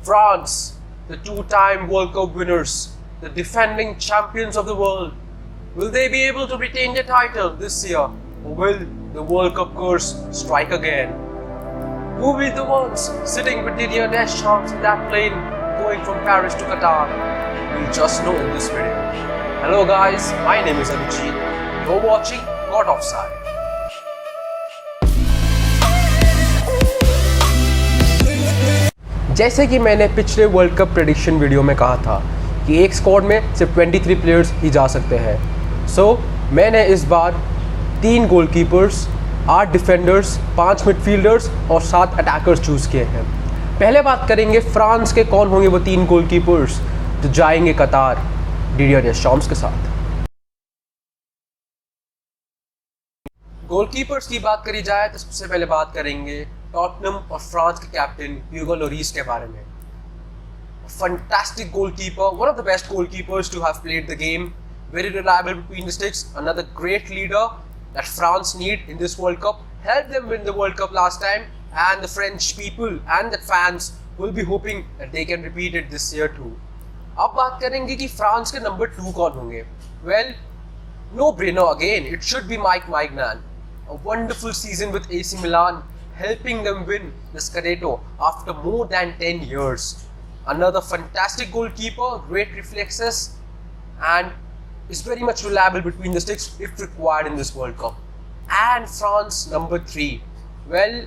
France, the two-time World Cup winners, the defending champions of the world, will they be able to retain their title this year, or will the World Cup curse strike again? Who will be the ones sitting with Didier Deschamps in that plane going from Paris to Qatar? We'll just know in this video. Hello guys, my name is Abhijit. You're watching Got Offside. जैसे कि मैंने पिछले world cup prediction video में कहा था कि एक squad में सिर्फ 23 प्लेयर्स ही जा सकते हैं। सो मैंने इस बार 3 गोलकीपर्स, 8 डिफेंडर्स, 5 मिडफील्डर्स और 7 अटैकर्स चूज़ किए हैं। पहले बात करेंगे फ्रांस के कौन होंगे वो 3 गोलकीपर्स जो जाएंगे कतार डिडियर डेशम्प्स के साथ। गोलकीपर्स की बात करी जाए तो सबसे पहले बात करेंगे टॉटनम और फ्रांस के कैप्टन ह्यूगो लोरीस के बारे में। Fantastic goalkeeper, one of the best goalkeepers to have played the game, very reliable between the sticks, another great leader that France need in this World Cup, helped them win the World Cup last time, and the French people and the fans will be hoping that they can repeat it this year too. अब बात करेंगे कि France के number 2 कौन होंगे। Well, no brainer again, it should be Mike Maignan. A wonderful season with AC Milan, helping them win the Scudetto after more than 10 years. Another fantastic goalkeeper, great reflexes, and is very much reliable between the sticks if required in this World Cup. And France number 3. Well,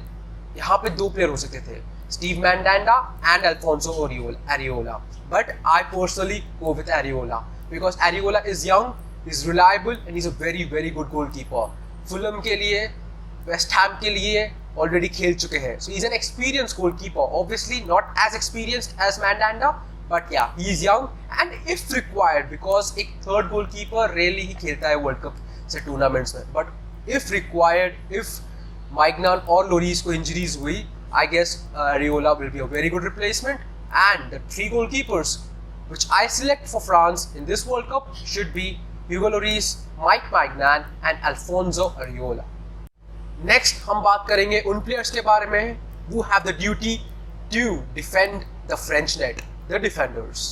यहाँ पे 2 player हो सकते थे, Steve Mandanda and Alfonso Areola. But I personally go with Areola because Areola is young, is reliable, and he's a very good goalkeeper. Fulham के लिए, West Ham के लिए already खेल चुके हैं. So he's an experienced goalkeeper. Obviously not as experienced as Mandanda, but yeah, he is young and if required, because एक third goalkeeper rarely ही खेलता है World Cup से tournaments में. But if required, if Maignan और Lloris को injuries हुई, I guess Areola will be a very good replacement. And the 3 goalkeepers which I select for France in this World Cup should be Hugo Lloris, Mike Maignan and Alfonso Areola. Next हम बात करेंगे उन players के बारे में who have the duty to defend the French net, the defenders.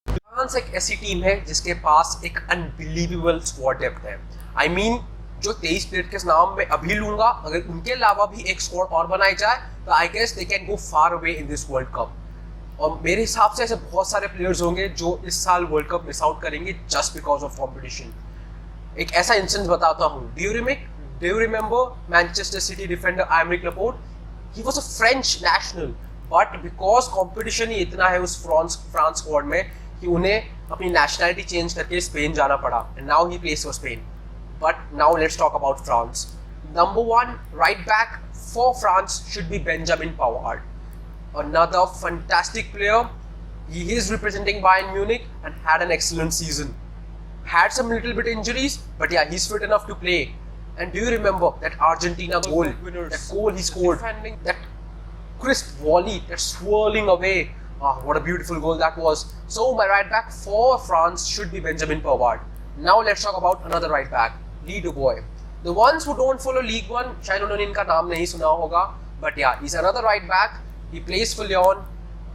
France एक ऐसी team है जिसके पास एक अनबिलीवेबल स्क्वाड डेप्थ है। I mean, जो 23 प्लेयर के नाम मैं अभी लूंगा, अगर उनके अलावा भी एक स्क्वाड और बनाई जाए तो I guess they can go far away in this World Cup. और मेरे हिसाब से ऐसे बहुत सारे प्लेयर्स होंगे जो इस साल वर्ल्ड कप मिस आउट करेंगे जस्ट बिकॉज ऑफ कॉम्पिटिशन। एक ऐसा इंसिडेंट बताता हूँ। Do you remember Manchester City defender Aymeric Laporte? He was a French national, but because competition ही इतना है उस फ्रांस स्क्वाड में कि उन्हें अपनी नेशनलिटी चेंज करके स्पेन जाना पड़ा, and now he plays for Spain. But now let's talk about France. Number 1 right back for France should be Benjamin Pavard. Another fantastic player. He is representing Bayern Munich and had an excellent season. Had some little bit injuries, but yeah, he's fit enough to play. And do you remember that Argentina goal? That goal he scored, that crisp volley, that swirling away. What a beautiful goal that was. So my right back for France should be Benjamin Pavard. Now let's talk about another right back, Lee Dubois. The ones who don't follow League One, शायद उन्होंने इनका नाम नहीं सुना होगा, but yeah, he's another right back. He plays for Lyon,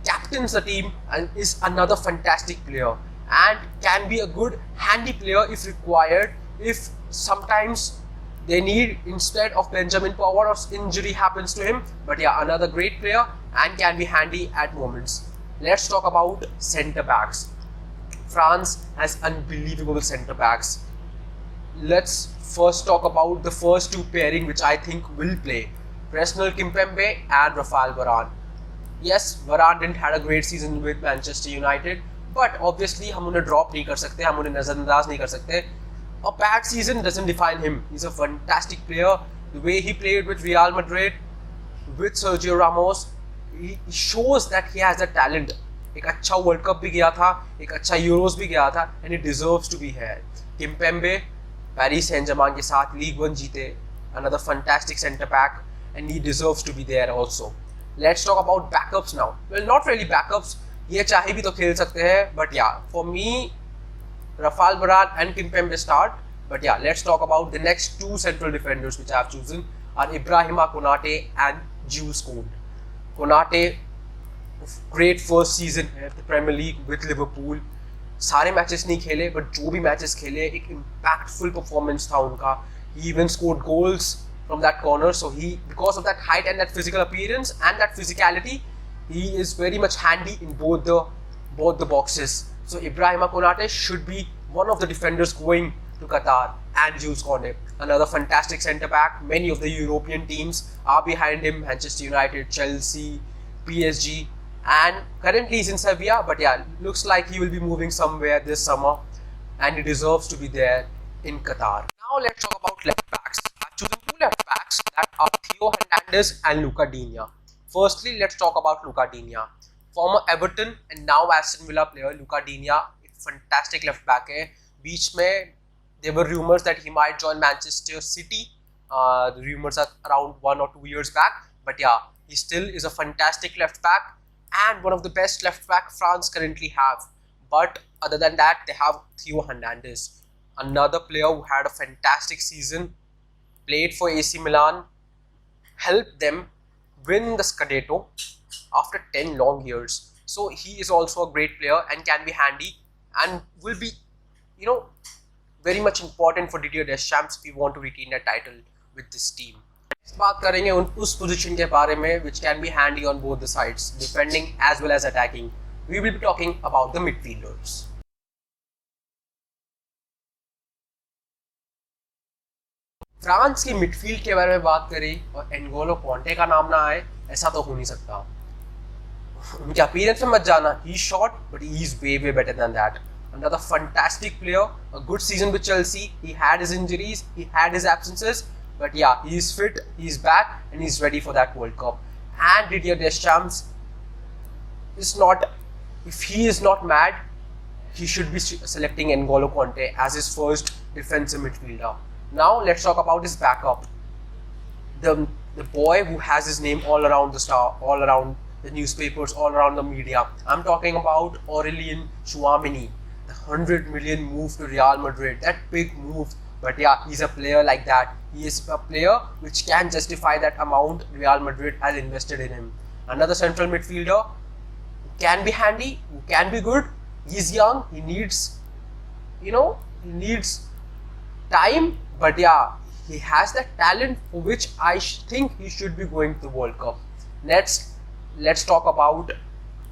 captains the team, and is another fantastic player. And can be a good handy player if required. If sometimes they need instead of Benjamin Pavard or injury happens to him. But yeah, another great player and can be handy at moments. Let's talk about centre backs. France has unbelievable centre backs. Let's first talk about the first 2 pairing which I think will play. Presnel Kimpembe and Rafael Varane. Yes, Varane didn't had a great season with Manchester United, but obviously हम उन्हें drop नहीं कर सकते, हम उन्हें नज़रअंदाज नहीं कर सकते. A bad season doesn't define him. He's a fantastic player. The way he played with Real Madrid, with Sergio Ramos, he shows that he has a talent. एक अच्छा World Cup भी गया था, एक अच्छा Euros भी गया था, and he deserves to be here. Kimpembe, Paris Saint-Germain के साथ League One जीते, another fantastic centre back, and he deserves to be there also. Let's talk about backups now. Well, not really backups. ये चाहे भी तो खेल सकते हैं, but yeah, for me, Rafael Varane and Kimpembe start. But yeah, let's talk about the next 2 central defenders which I have chosen. are Ibrahima Konate and Jules Kounde. Konate, great first season at the Premier League with Liverpool. सारे matches नहीं खेले, but जो भी matches खेले एक impactful performance था उनका. He even scored goals from that corner, so he, because of that height and that physical appearance and that physicality, he is very much handy in both the boxes. So Ibrahima Konate should be one of the defenders going to Qatar, and Jules Kounde, another fantastic centre back. Many of the European teams are behind him: Manchester United, Chelsea, PSG, and currently he's in Sevilla. But yeah, looks like he will be moving somewhere this summer, and he deserves to be there in Qatar. Now let's talk about left backs. I've chosen two left backs, that are Theo Hernandez and Luca Digne. Firstly, let's talk about Luca Digne. Former Everton and now Aston Villa player Luca Digne, एक fantastic left back है. बीच में there were rumors that he might join Manchester City. The rumors are around 1 or 2 years back. But yeah, he still is a fantastic left back and one of the best left back France currently have. But other than that, they have Theo Hernandez, another player who had a fantastic season, played for AC Milan, helped them win the Scudetto after 10 long years. So he is also a great player and can be handy and will be, very much important for Didier Deschamps if we want to retain a title with this team. Next बात करेंगे उस position के बारे में which can be handy on both the sides, defending as well as attacking. We will be talking about the midfielders. France की midfield के बारे में बात करें और एनगोलो कॉन्टे का नाम ना आए, ऐसा तो हो नहीं सकता. उनके अपीयरेंस में मत जाना. He's short, but he's way better than that. Another fantastic player, a good season with Chelsea. He had his injuries, he had his absences, but yeah, he's fit, he's back, and he's ready for that World Cup. And Didier Deschamps is not, if he is not mad, he should be selecting N'Golo Kanté as his first defensive midfielder. Now let's talk about his backup. The boy who has his name all around all around the newspapers, all around the media. I'm talking about Aurelien Tchouameni. The 100 million move to Real Madrid, that big move. But yeah, he's a player like that. He is a player which can justify that amount Real Madrid has invested in him. Another central midfielder who can be handy, who can be good. He's young, he needs, he needs time. But yeah, he has that talent for which I think he should be going to the World Cup. Let's talk about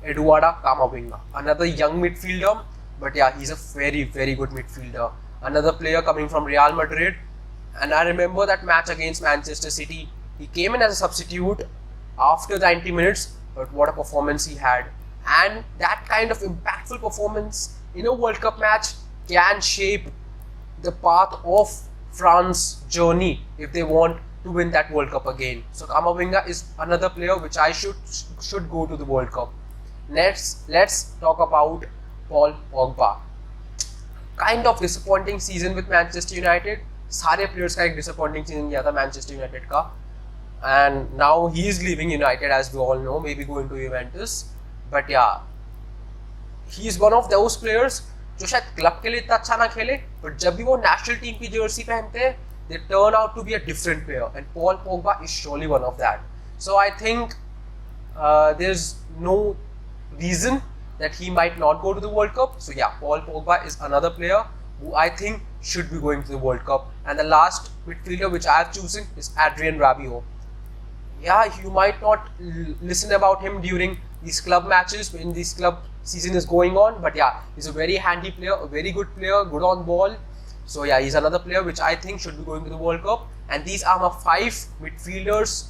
Eduardo Camavinga, another young midfielder. But yeah, he's a very good midfielder. Another player coming from Real Madrid. And I remember that match against Manchester City. He came in as a substitute after 90 minutes. But what a performance he had. And that kind of impactful performance in a World Cup match can shape the path of France's journey if they want to win that World Cup again. So Camavinga is another player which I should go to the World Cup. Let's talk about Paul Pogba. Kind of disappointing season with Manchester United. सारे players का एक disappointing season गया था Manchester United का. And now he is leaving United, as we all know, maybe going to Juventus. But yeah, he is one of those players जो शायद club के लिए इतना अच्छा ना खेले, but जब भी वो नेशनल टीम की जर्सी पहनते हैं, they turn out to be a different player. And Paul Pogba is surely one of that. So I think there's no reason that he might not go to the World Cup. So yeah, Paul Pogba is another player who I think should be going to the World Cup. And the last midfielder which I have chosen is Adrien Rabiot. Yeah, you might not listen about him during these club matches when this club season is going on, but yeah, he's a very handy player, a very good player, good on ball. So yeah, he's another player which I think should be going to the World Cup. And these are my 5 midfielders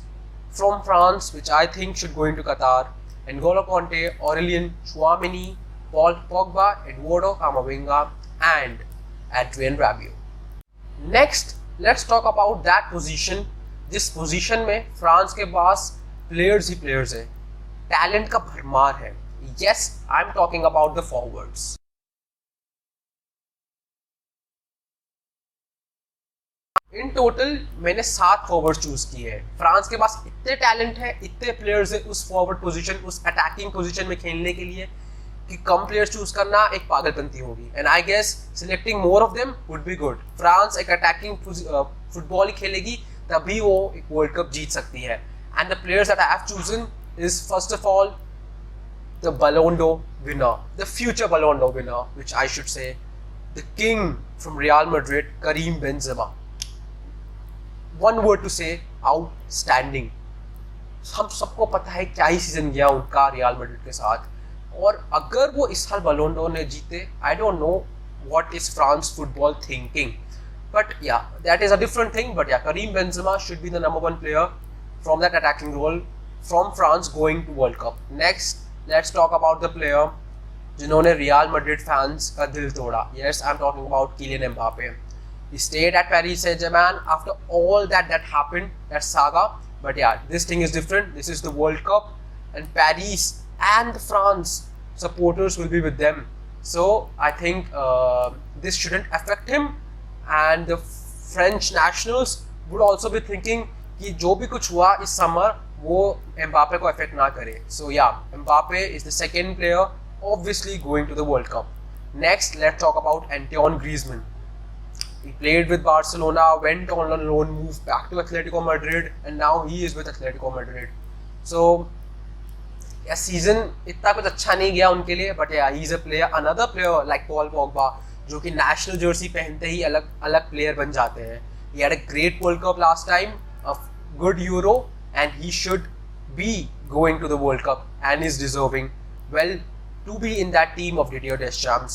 from France which I think should go into Qatar. N'Golo Kanté, Aurelien Tchouameni, Paul Pogba, Eduardo Camavinga, and Adrien Rabiot. Next, let's talk about that position. जिस position में France के पास players ही players है, talent का भरमार है. Yes, I'm talking about the forwards. In total मैंने 7 forward choose किए हैं. फ्रांस के पास इतने टैलेंट है, इतने प्लेयर्स है उस फॉरवर्ड पोजीशन, उस अटैकिंग पोजीशन में खेलने के लिए कि कम प्लेयर्स चूज करना एक पागलपंती होगी. And I guess selecting more of them would be good. France एक अटैकिंग फुटबॉल ही खेलेगी तभी वो एक वर्ल्ड कप जीत सकती है. And the players that I have chosen is first of all the Ballon d'Or winner, the future Ballon d'Or winner, which I should say, the king from Real Madrid, Karim Benzema. One word to say, outstanding. हम सबको पता है क्या ही season गया उनका real Madrid के साथ, और अगर वो इस साल Ballon d'Or ने जीते, I don't know what is France football thinking. But yeah, that is a different thing. But yeah, Karim Benzema should be the #1 player from that attacking role from France going to World Cup. Next, let's talk about the player जिन्होंने real Madrid fans का दिल तोड़ा. Yes, I'm talking about Kylian Mbappe. He stayed at Paris Saint-Germain after all that happened, that saga. But yeah, this thing is different. This is the World Cup, and Paris and France supporters will be with them. So I think this shouldn't affect him, and the French nationals would also be thinking कि जो भी कुछ हुआ इस summer वो Mbappe को affect ना करे. सो या, Mbappe is the second player obviously going to the World Cup. Next, let's talk about Antoine Griezmann. He played with Barcelona, went on a loan, moved back to Atletico Madrid, and now he is with Atletico Madrid. So yeah, season इतना कुछ अच्छा नहीं गया उनके लिए, but yeah, he is a player, another player like Paul Pogba, जो कि national jersey पहनते ही अलग अलग player बन जाते हैं. He had a great World Cup last time, a good Euro, and he should be going to the World Cup and is deserving well to be in that team of Didier Deschamps.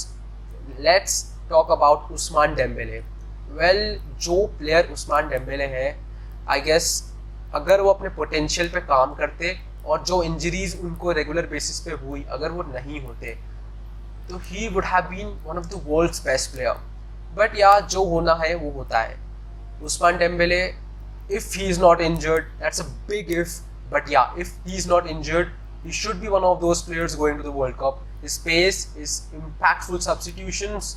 Let's talk about Ousmane Dembélé. Well, जो player Ousmane Dembélé है, I guess अगर वो अपने potential पे काम करते और जो इंजरीज उनको रेगुलर बेसिस पे हुई अगर वो नहीं होते तो he would have been one of the world's best player. But यार जो होना है वो होता है. Ousmane Dembélé, if he is not injured, that's a big if, but yeah, if he is not injured, he should be one of those players going to the World Cup. His pace, his impactful substitutions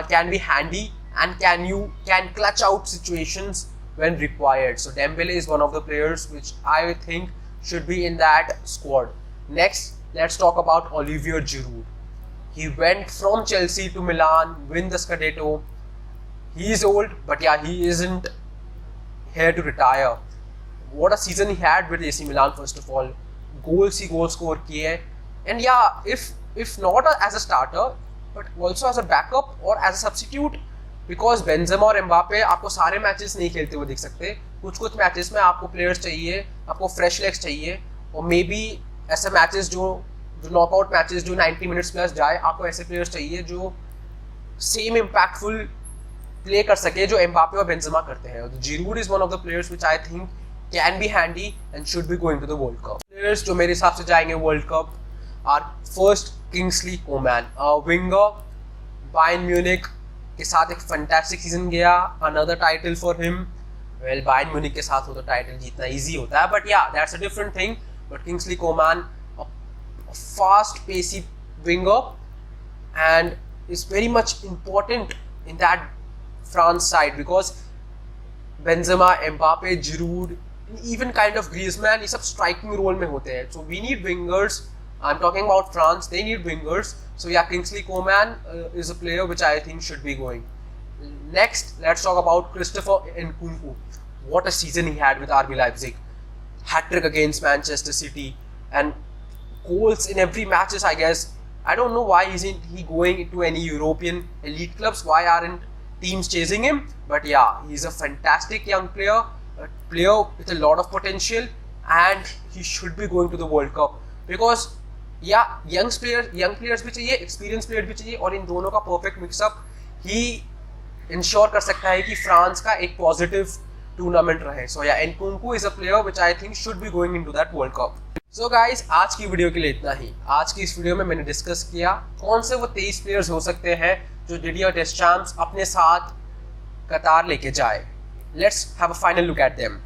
can be handy and can clutch out situations when required. So Dembélé is one of the players which I think should be in that squad. Next, let's talk about Olivier Giroud. He went from Chelsea to Milan, win the Scudetto. He is old, but yeah, he isn't here to retire. What a season he had with AC Milan. First of all, goal score kiye, and yeah, if not as a starter, but also as a backup or as a substitute, because Benzema और Mbappe आपको सारे matches नहीं खेलते हुए दिख सकते. कुछ matches में आपको प्लेयर्स चाहिए, आपको फ्रेश लेग्स चाहिए, और मे बी ऐसे मैचेस जो नॉकआउट मैचेस जो 90 मिनट्स प्लस जाए, आपको ऐसे प्लेयर्स चाहिए जो सेम इम्पैक्टफुल प्ले कर सके जो एम्बापे और बेंजेमा करते हैं. Giroud is one of the players which I think can be handy and should be going to the World Cup. Players जो मेरे हिसाब से जाएंगे World Cup are first Kingsley Coman, a winger. Bayern Munich के साथ एक fantastic season गया, another title for him. Well, Bayern Munich के साथ हो तो title जीतना easy होता है, but yeah, that's a different thing. But Kingsley Coman, a fast, pacey winger, and is very much important in that France side because Benzema, Mbappe, Giroud, even kind of Griezmann, ये सब striking role में होते हैं. So we need wingers. I'm talking about France. They need wingers. So yeah, Kingsley Coman is a player which I think should be going. Next, let's talk about Christopher Nkunku. What a season he had with RB Leipzig. Hat-trick against Manchester City and goals in every matches, I guess. I don't know why isn't he going into any European elite clubs. Why aren't teams chasing him? But yeah, he's a fantastic young player, a player with a lot of potential, and he should be going to the World Cup because yeah, young players भी चाहिए, experienced players भी चाहिए, और इन दोनों का perfect mix-up ही ensure कर सकता है कि फ्रांस का एक positive tournament रहे. So yeah, Nkunku is a player which I think should be going into that World Cup. So guys, आज की वीडियो के लिए इतना ही. आज की इस वीडियो में मैंने डिस्कस किया कौन से वो 23 प्लेयर्स हो सकते हैं जो डिडियर डेस्चाम्प्स अपने साथ कतार लेके जाए. Let's have a final look at them.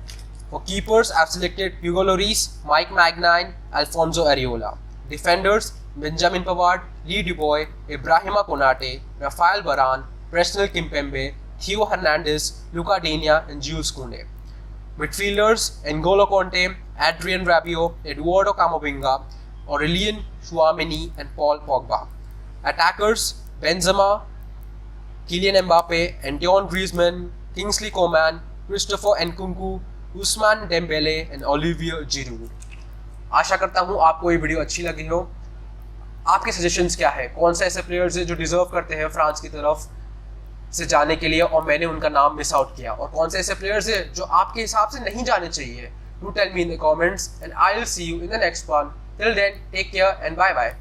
For keepers, I've selected Hugo Lloris, Mike Maignan, Alfonso Areola. Defenders, Benjamin Pavard, Lee Dubois, Ibrahima Konate, Rafael Varane, Presnel Kimpembe, Theo Hernandez, Luca Denia, and Jules Koundé. Midfielders, N'Golo Conte, Adrien Rabiot, Eduardo Camavinga, Aurelien Tchouameni, and Paul Pogba. Attackers, Benzema, Kylian Mbappe, Antoine Griezmann, Kingsley Coman, Christopher Nkunku, Ousmane Dembele and Olivier Giroud. आशा करता हूँ आपको ये video अच्छी लगी हो। आपके suggestions क्या है, कौन से ऐसे प्लेयर्स हैं जो डिजर्व करते हैं फ्रांस की तरफ से जाने के लिए और मैंने उनका नाम मिस आउट किया, और कौन से ऐसे प्लेयर्स हैं जो आपके हिसाब से नहीं जाने चाहिए? Do tell me in the comments and I will see you in the next one. Till then take care and bye bye.